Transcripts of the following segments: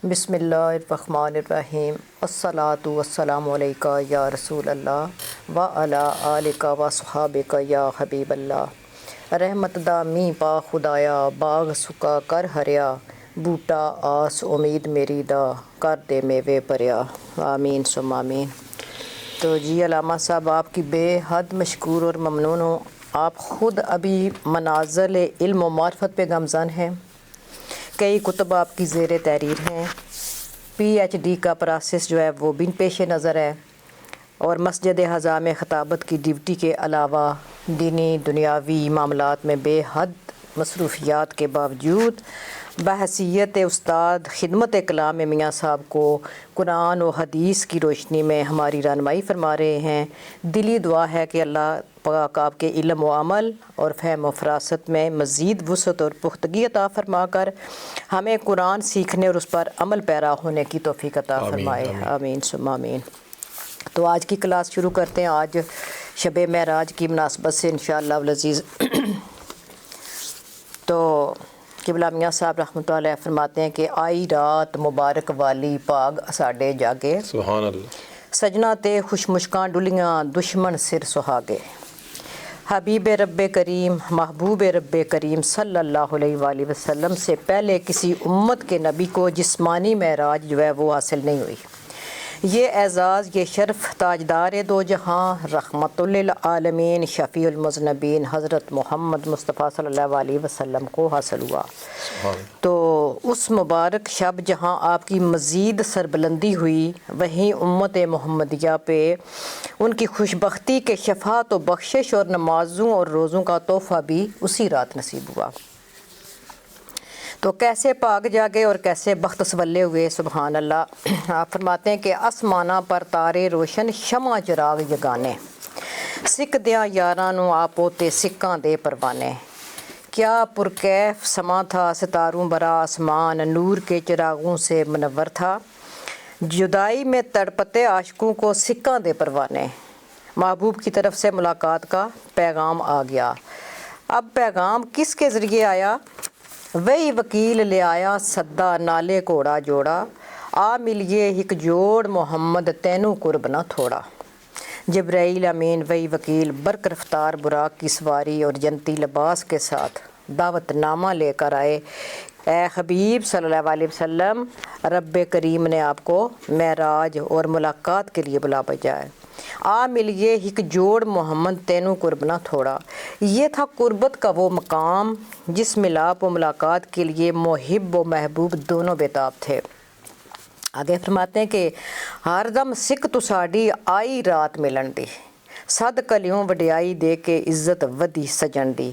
بسم اللہ الرحمن الرحیم الصلاۃ والسلام علیکہ یا رسول اللہ وعلی آلک و صحابک یا حبیب اللہ رحمت دا می پا خدایا باغ سکا کر ہریا بوٹا آس امید میری دا کر دے میوے پریا آمین ثم آمین۔ تو جی علامہ صاحب آپ کی بے حد مشکور اور ممنون ہوں۔ آپ خود ابھی منازل علم و معرفت پہ گامزن ہیں، کئی کتب آپ کی زیر تحریر ہیں، پی ایچ ڈی کا پروسیس جو ہے وہ بھی پیش نظر ہے، اور مسجد حضا میں خطابت کی ڈیوٹی کے علاوہ دینی دنیاوی معاملات میں بے حد مصروفیات کے باوجود بحیثیت استاد خدمت کلام میاں صاحب کو قرآن و حدیث کی روشنی میں ہماری رہنمائی فرما رہے ہیں۔ دلی دعا ہے کہ اللہ پاک آپ کے علم و عمل اور فہم و فراست میں مزید وسعت اور پختگی عطا فرما کر ہمیں قرآن سیکھنے اور اس پر عمل پیرا ہونے کی توفیق عطا فرمائے، آمین ثم آمین۔ تو آج کی کلاس شروع کرتے ہیں۔ آج شب معراج کی مناسبت سے انشاءاللہ العزیز تو قبلہ میاں صاحب رحمۃ اللہ علیہ فرماتے ہیں کہ آئی رات مبارک والی پاگ اساڈے جاگے، سبحان اللہ، سجنا تے خوش مشکاں ڈلیاں دشمن سر سہاگے، حبیب رب کریم محبوب رب کریم صلی اللہ علیہ وآلہ وسلم سے پہلے کسی امت کے نبی کو جسمانی معراج جو ہے وہ حاصل نہیں ہوئی۔ یہ اعزاز، یہ شرف تاجدار دو جہاں رحمت للعالمین شفیع المذنبین حضرت محمد مصطفیٰ صلی اللہ علیہ وسلم کو حاصل ہوا۔ تو اس مبارک شب جہاں آپ کی مزید سربلندی ہوئی، وہیں امت محمدیہ پہ ان کی خوشبختی کے شفاعت و بخشش اور نمازوں اور روزوں کا تحفہ بھی اسی رات نصیب ہوا۔ تو کیسے پاگ جاگے اور کیسے بخت سولے ہوئے، سبحان اللہ۔ آپ فرماتے ہیں کہ آسمانہ پر تارے روشن شمع چراغ یگانے، سکھ دیاں یاراں نو آپوتے سکاں دے پروانے، کیا پرکیف سما تھا ستاروں برا آسمان، نور کے چراغوں سے منور تھا، جدائی میں تڑپتے عاشقوں کو سکاں دے پروانے، محبوب کی طرف سے ملاقات کا پیغام آ گیا۔ اب پیغام کس کے ذریعے آیا؟ وہی وکیل لے آیا سدا نالے کوڑا جوڑا، آ ملیے ہک جوڑ محمد تینوں قرب نہ تھوڑا، جبرائیل امین وہی وکیل برق رفتار براق کی سواری اور جنتی لباس کے ساتھ دعوت نامہ لے کر آئے۔ اے حبیب صلی اللہ علیہ وسلم، رب کریم نے آپ کو معراج اور ملاقات کے لیے بلا بھیجا ہے۔ آ ملیے ہک جوڑ محمد تینوں قرب نہ تھوڑا، یہ تھا قربت کا وہ مقام جس ملاپ و ملاقات کے لیے محب و محبوب دونوں بےتاب تھے۔ آگے فرماتے ہیں کہ ہر دم سکھ تساڈی آئی رات ملن دی، صد کلیوں وڈیائی دے کے عزت ودی سجن دی۔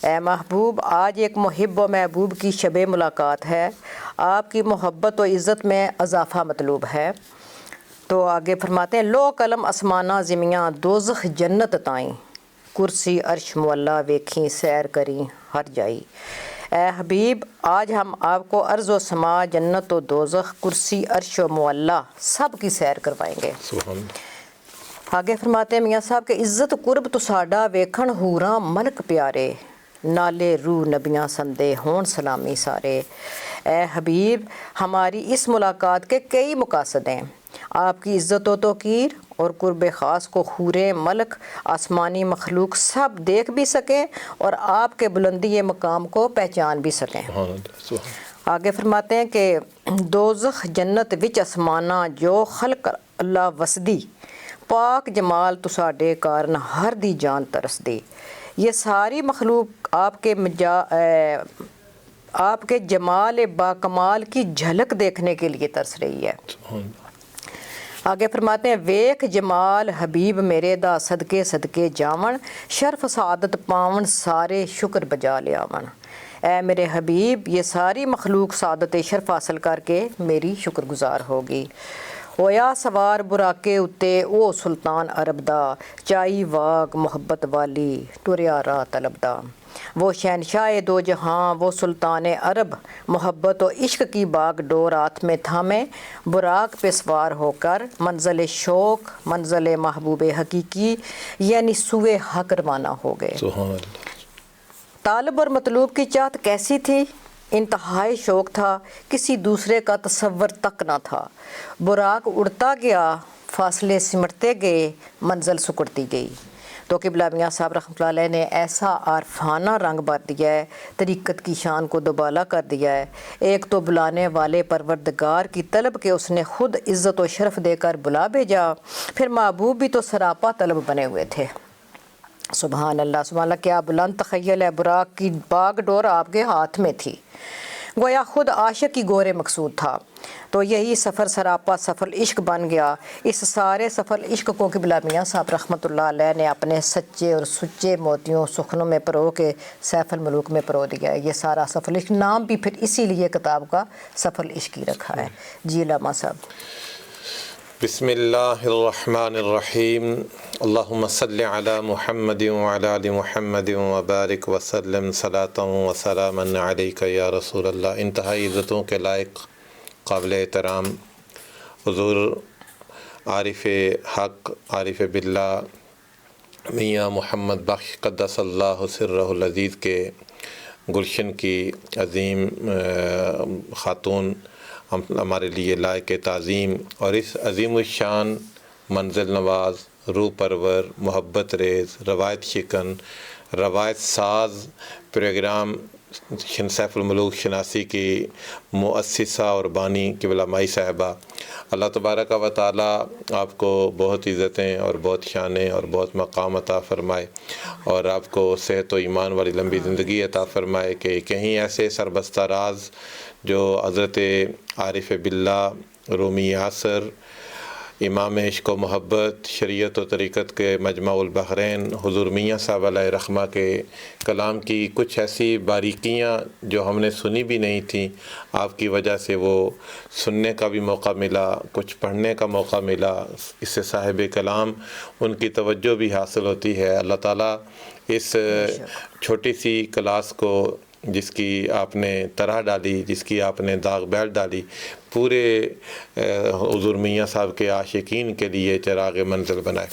اے محبوب، آج ایک محب و محبوب کی شب ملاقات ہے، آپ کی محبت و عزت میں اضافہ مطلوب ہے۔ تو آگے فرماتے ہیں لو قلم اسمانہ زمیاں دوزخ جنت تائیں، کرسی عرش معلا ویکھیں سیر کریں ہر جائی۔ اے حبیب، آج ہم آپ کو ارض و سما جنت و دوزخ کرسی عرش و معلا سب کی سیر کروائیں گے۔ سبحان اللہ۔ آگے فرماتے ہیں میاں صاحب کہ عزت قرب تو ساڈا ویکھن حوراں ملک پیارے، نالے روح نبیاں سندے ہون سلامی سارے۔ اے حبیب، ہماری اس ملاقات کے کئی مقاصد ہیں، آپ کی عزت و توقیر اور قرب خاص کو حورے ملک آسمانی مخلوق سب دیکھ بھی سکیں اور آپ کے بلندی مقام کو پہچان بھی سکیں۔ آگے فرماتے ہیں کہ دوزخ جنت وچ اسمانہ جو خلق اللہ وسدی، پاک جمال تساڈے کارن ہر دی جان ترس دی۔ یہ ساری مخلوق آپ کے جمال با کمال کی جھلک دیکھنے کے لیے ترس رہی ہے۔ آگے فرماتے ہیں ویکھ جمال حبیب میرے دا صدقے صدقے جاون، شرف سعادت پاون سارے شکر بجا لیاون۔ اے میرے حبیب، یہ ساری مخلوق سعادت شرف حاصل کر کے میری شکر گزار ہوگی۔ ہویا سوار براکے اتے او سلطان عرب دا، چائی واگ محبت والی ٹریا راہ طلب دا۔ وہ شہنشاہ دو جہاں وہ سلطان عرب، محبت و عشق کی باغ ڈور ہاتھ میں تھامے، براق پہ سوار ہو کر منزل شوق منزل محبوب حقیقی یعنی سوئے حق روانہ ہو گئے۔ سبحان اللہ۔ طالب اور مطلوب کی چاہت کیسی تھی؟ انتہائی شوق تھا، کسی دوسرے کا تصور تک نہ تھا۔ براق اڑتا گیا، فاصلے سمٹتے گئے، منزل سکڑتی گئی۔ تو قبلہ میاں صاحب رحمۃ اللہ علیہ نے ایسا عارفانہ رنگ بھر دیا ہے، طریقت کی شان کو دوبالا کر دیا ہے۔ ایک تو بلانے والے پروردگار کی طلب کے اس نے خود عزت و شرف دے کر بلا بھیجا، پھر محبوب بھی تو سراپا طلب بنے ہوئے تھے۔ سبحان اللہ، سبحان اللہ، کیا بلند تخیل ہے۔ براق کی باغ ڈور آپ کے ہاتھ میں تھی، گویا خود عاشق کی گورے مقصود تھا۔ تو یہی سفر سراپا سفر عشق بن گیا۔ اس سارے سفر عشق کو قبلہ میاں صاحب رحمۃ اللہ علیہ نے اپنے سچے اور سچے موتیوں سخنوں میں پرو کے سیف الملوک میں پرو دیا ہے۔ یہ سارا سفر عشق، نام بھی پھر اسی لیے کتاب کا سفر عشق ہی رکھا ہے۔ جی علامہ صاحب۔ بسم اللہ الرحمن الرحیم، اللہم صلی علی محمد وعلی آل محمد وبارک وسلم صلاۃ و سلاما علیک یا رسول اللہ۔ انتہائی عزتوں کے لائق قابل احترام حضور عارف حق عارف باللہ میاں محمد بخش قدس اللہ سرہ العزیز کے گلشن کی عظیم خاتون ہمارے لیے لائق تعظیم، اور اس عظیم الشان منزل نواز، روح پرور، محبت ریز، روایت شکن، روایت ساز پروگرام سیف الملوک شناسی کی مؤسسہ اور بانی قبلہ مائی صاحبہ، اللہ تبارک و تعالیٰ آپ کو بہت عزتیں اور بہت شانیں اور بہت مقام عطا فرمائے، اور آپ کو صحت و ایمان والی لمبی زندگی عطا فرمائے کہ کہیں ایسے سربستہ راز جو حضرت عارف باللہ رومی یاسر، امام عشق و محبت، شریعت و طریقت کے مجمع البحرین حضور میاں صاحب علیہ رحمہ کے کلام کی کچھ ایسی باریکیاں جو ہم نے سنی بھی نہیں تھیں، آپ کی وجہ سے وہ سننے کا بھی موقع ملا، کچھ پڑھنے کا موقع ملا، اس سے صاحب کلام ان کی توجہ بھی حاصل ہوتی ہے۔ اللہ تعالیٰ اس چھوٹی سی کلاس کو جس کی آپ نے طرح ڈالی، جس کی آپ نے داغ بیل ڈالی، پورے حضور میاں صاحب کے عاشقین کے لیے چراغ منزل بنائے۔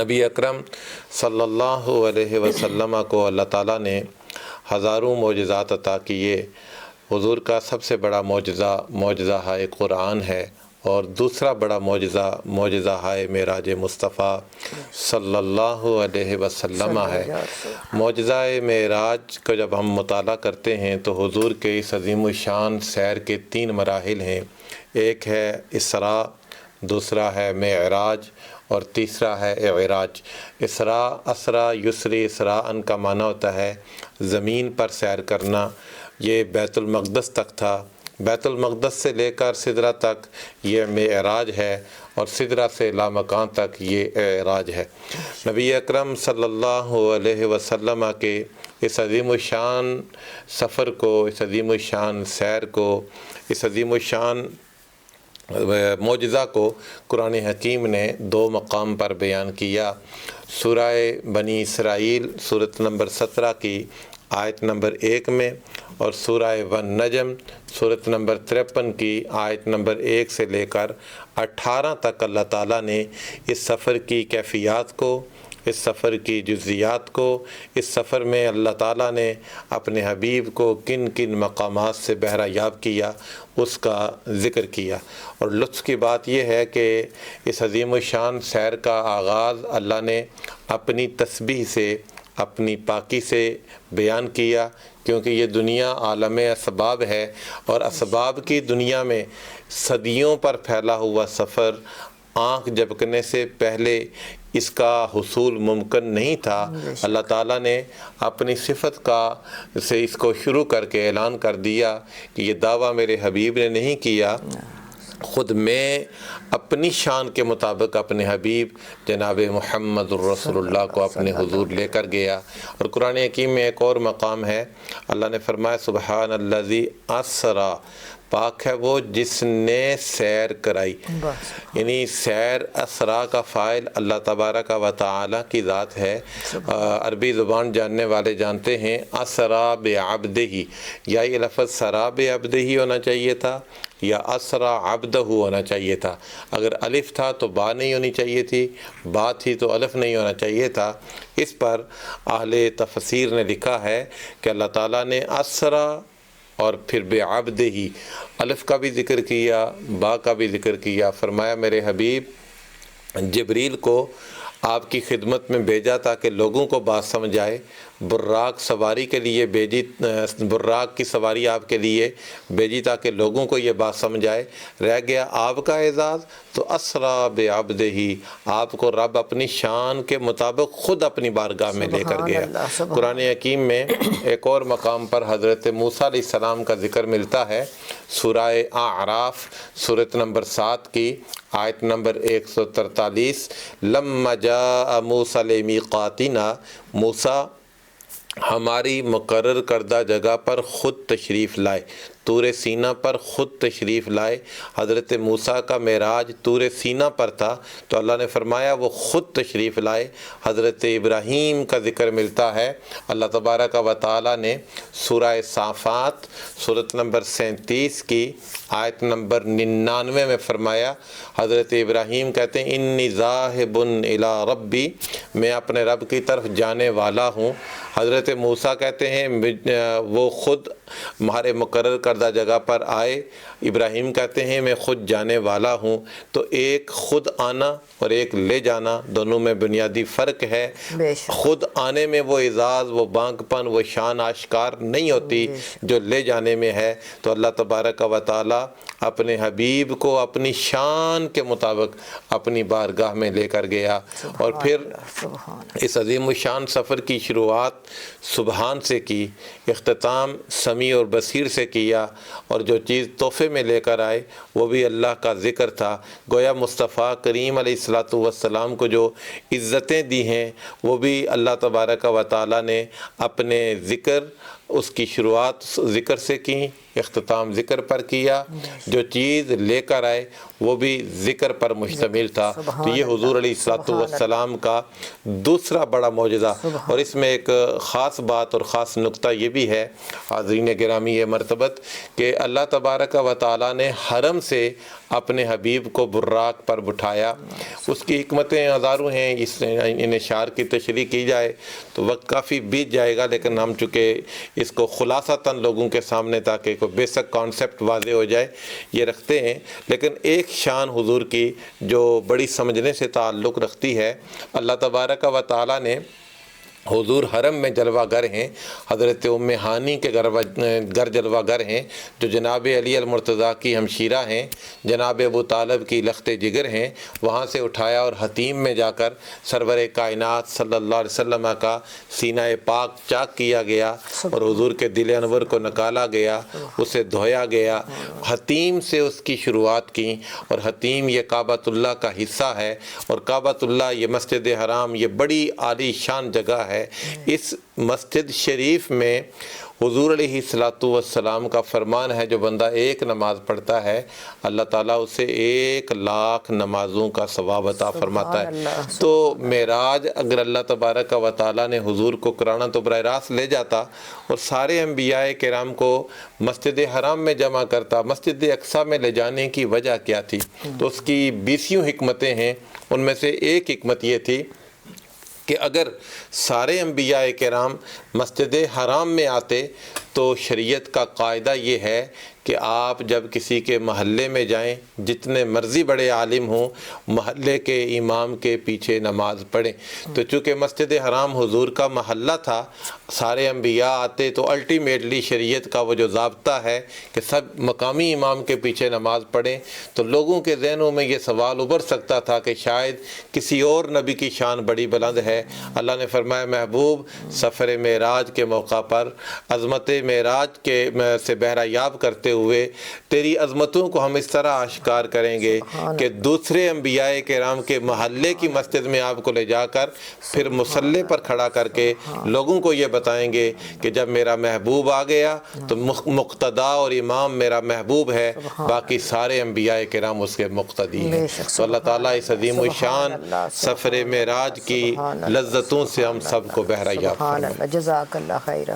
نبی اکرم صلی اللہ علیہ وسلم کو اللہ تعالیٰ نے ہزاروں معجزات عطا کیے۔ حضور کا سب سے بڑا معجزہ ہے قرآن ہے، اور دوسرا بڑا معجزہ ہے معراج مصطفیٰ صلی اللہ علیہ وسلم ہے۔ معجزہ معراج کا جب ہم مطالعہ کرتے ہیں تو حضور کے اس عظیم الشان سیر کے 3 مراحل ہیں، ایک ہے اسراء، دوسرا ہے معراج، اور تیسرا ہے اعراج۔ اسراء یسری اسراءً کا معنی ہوتا ہے زمین پر سیر کرنا۔ یہ بیت المقدس تک تھا، بیت المقدس سے لے کر سدرہ تک یہ معراج ہے، اور سدرہ سے لامکان تک یہ اعراج ہے۔ نبی اکرم صلی اللہ علیہ وسلم کے اس عظیم الشان سفر کو، اس عظیم الشان سیر کو، اس عظیم الشان معجزہ کو قرآن حکیم نے 2 مقام پر بیان کیا۔ سورہ بنی اسرائیل سورۃ نمبر 17 کی آیت نمبر 1 میں، اور سورہ والنجم سورۃ نمبر 53 کی آیت نمبر 1 سے لے کر 18 تک اللہ تعالیٰ نے اس سفر کی کیفیات کو، اس سفر کی جزیات کو، اس سفر میں اللہ تعالیٰ نے اپنے حبیب کو کن کن مقامات سے بہرہ یاب کیا، اس کا ذکر کیا۔ اور لطف کی بات یہ ہے کہ اس عظیم الشان سیر کا آغاز اللہ نے اپنی تسبیح سے، اپنی پاکی سے بیان کیا، کیونکہ یہ دنیا عالم اسباب ہے، اور اسباب کی دنیا میں صدیوں پر پھیلا ہوا سفر آنکھ جھپکنے سے پہلے اس کا حصول ممکن نہیں تھا۔ اللہ تعالیٰ نے اپنی صفت سے اس کو شروع کر کے اعلان کر دیا کہ یہ دعویٰ میرے حبیب نے نہیں کیا، خود میں اپنی شان کے مطابق اپنے حبیب جناب محمد الرسول اللہ کو اپنے حضور لے کر گیا۔ اور قرآن حکیم میں ایک اور مقام ہے، اللہ نے فرمایا سبحان الذی اسریٰ، پاک ہے وہ جس نے سیر کرائی، یعنی سیر اسراء کا فاعل اللہ تبارک و تعالیٰ کی ذات ہے۔ عربی زبان جاننے والے جانتے ہیں اسریٰ بعبدہ، یا یہ لفظ سرا بعبدہ ہونا چاہیے تھا یا اسریٰ عبدہ ہونا چاہیے تھا۔ اگر الف تھا تو با نہیں ہونی چاہیے تھی، با تھی تو الف نہیں ہونا چاہیے تھا۔ اس پر اہل تفسیر نے لکھا ہے کہ اللہ تعالیٰ نے اسریٰ اور پھر بے عبد ہی، الف کا بھی ذکر کیا، با کا بھی ذکر کیا۔ فرمایا میرے حبیب جبریل کو آپ کی خدمت میں بھیجا تاکہ لوگوں کو بات سمجھ آئے، براق سواری کے لیے بھیجی، براق کی سواری آپ کے لیے بھیجی تاکہ لوگوں کو یہ بات سمجھ آئے۔ رہ گیا آپ کا اعزاز تو اسرا بعبدہ، آپ کو رب اپنی شان کے مطابق خود اپنی بارگاہ میں لے کر گیا۔ قرآن حکیم میں ایک اور مقام پر حضرت موسیٰ علیہ السلام کا ذکر ملتا ہے، سورہ اعراف سورۃ نمبر 7 کی آیت نمبر 143، لما جاء موسیٰ لمیقاتنا، موسیٰ ہماری مقرر کردہ جگہ پر خود تشریف لائے، طور سینہ پر خود تشریف لائے۔ حضرت موسیٰ کا معراج طور سینہ پر تھا تو اللہ نے فرمایا وہ خود تشریف لائے۔ حضرت ابراہیم کا ذکر ملتا ہے، اللہ تبارک و تعالیٰ نے سورہ صافات سورۃ نمبر 37 کی آیت نمبر 99 میں فرمایا، حضرت ابراہیم کہتے ہیں انی ذاہب الی ربی، میں اپنے رب کی طرف جانے والا ہوں۔ حضرت موسیٰ کہتے ہیں وہ خود ہمارے مقرر کردہ جگہ پر آئے، ابراہیم کہتے ہیں میں خود جانے والا ہوں۔ تو ایک خود آنا اور ایک لے جانا، دونوں میں بنیادی فرق ہے۔ خود آنے میں وہ اعزاز، وہ بانک پن، وہ شان آشکار نہیں ہوتی جو لے جانے میں ہے۔ تو اللہ تبارک و تعالیٰ اپنے حبیب کو اپنی شان کے مطابق اپنی بارگاہ میں لے کر گیا، اور پھر اس عظیم الشان سفر کی شروعات سبحان سے کی، اختتام سمیع اور بصیر سے کیا، اور جو چیز تحفے میں لے کر آئے وہ بھی اللہ کا ذکر تھا۔ گویا مصطفیٰ کریم علیہ السلام کو جو عزتیں دی ہیں وہ بھی اللہ تبارک و تعالیٰ نے اپنے ذکر، اس کی شروعات ذکر سے کی، اختتام ذکر پر کیا، جو چیز لے کر آئے وہ بھی ذکر پر مشتمل تھا۔ تو یہ حضور علیہ السلام کا دوسرا بڑا معجزہ، اور اس میں ایک خاص بات اور خاص نقطہ یہ بھی ہے حاضرین گرامی یہ مرتبت، کہ اللہ تبارک و تعالیٰ نے حرم سے اپنے حبیب کو براق پر بٹھایا۔ اس کی حکمتیں ہزاروں ہیں، ان اشعار کی تشریح کی جائے تو وقت کافی بیت جائے گا، لیکن ہم چونکہ اس کو خلاصتاً لوگوں کے سامنے تاکہ کوئی بیسک کانسیپٹ واضح ہو جائے یہ رکھتے ہیں۔ لیکن ایک شان حضور کی جو بڑی سمجھنے سے تعلق رکھتی ہے، اللہ تبارک و تعالیٰ نے حضور حرم میں جلوہ گر ہیں، حضرت ام ہانی کے گھر جلوہ گر ہیں، جو جناب علی المرتضیٰ کی ہمشیرہ ہیں، جناب ابو طالب کی لخت جگر ہیں، وہاں سے اٹھایا اور حتیم میں جا کر سرور کائنات صلی اللہ علیہ وسلم کا سینہ پاک چاک کیا گیا، اور حضور کے دل انور کو نکالا گیا، اسے دھویا گیا، حتیم سے اس کی شروعات کی، اور حتیم یہ کعبۃ اللہ کا حصہ ہے، اور کعبۃ اللہ یہ مسجد حرام یہ بڑی عالی شان جگہ ہے۔ اس مسجد شریف میں حضور علیہ السلام کا فرمان ہے، جو بندہ ایک نماز پڑھتا ہے اللہ تعالیٰ اسے 1,00,000 نمازوں کا ثواب عطا فرماتا ہے۔ تو معراج اگر اللہ تبارک و تعالیٰ نے حضور کو کرانا تو براہ راست لے جاتا اور سارے انبیاء کرام کو مسجد حرام میں جمع کرتا۔ مسجد اقصیٰ میں لے جانے کی وجہ کیا تھی؟ تو اس کی 20 حکمتیں ہیں، ان میں سے ایک حکمت یہ تھی کہ اگر سارے انبیاء کرام مسجد حرام میں آتے تو شریعت کا قاعدہ یہ ہے کہ آپ جب کسی کے محلے میں جائیں، جتنے مرضی بڑے عالم ہوں، محلے کے امام کے پیچھے نماز پڑھیں۔ تو چونکہ مسجد حرام حضور کا محلہ تھا، سارے انبیاء آتے تو الٹیمیٹلی شریعت کا وہ جو ضابطہ ہے کہ سب مقامی امام کے پیچھے نماز پڑھیں، تو لوگوں کے ذہنوں میں یہ سوال ابھر سکتا تھا کہ شاید کسی اور نبی کی شان بڑی بلند ہے۔ اللہ نے فرمایا محبوب سفر معراج کے موقع پر عظمت معراج کے سے بہرہ یاب کرتے ہوئے تیری عظمتوں کو ہم اس طرح آشکار کریں گے کہ دوسرے انبیاء کرام کے محلے کی مسجد میں آپ کو لے جا کر پھر مصلی پر کھڑا کر کے لوگوں کو یہ بتائیں گے کہ جب میرا محبوب آ گیا تو مقتدا اور امام میرا محبوب ہے، باقی سارے انبیاء کرام اس کے مقتدی ہیں۔ تو اللہ تعالیٰ اس عظیم الشان سفر معراج کی لذتوں سے ہم سب کو بہرہ یاب فرمائے۔ جزاک اللہ خیر۔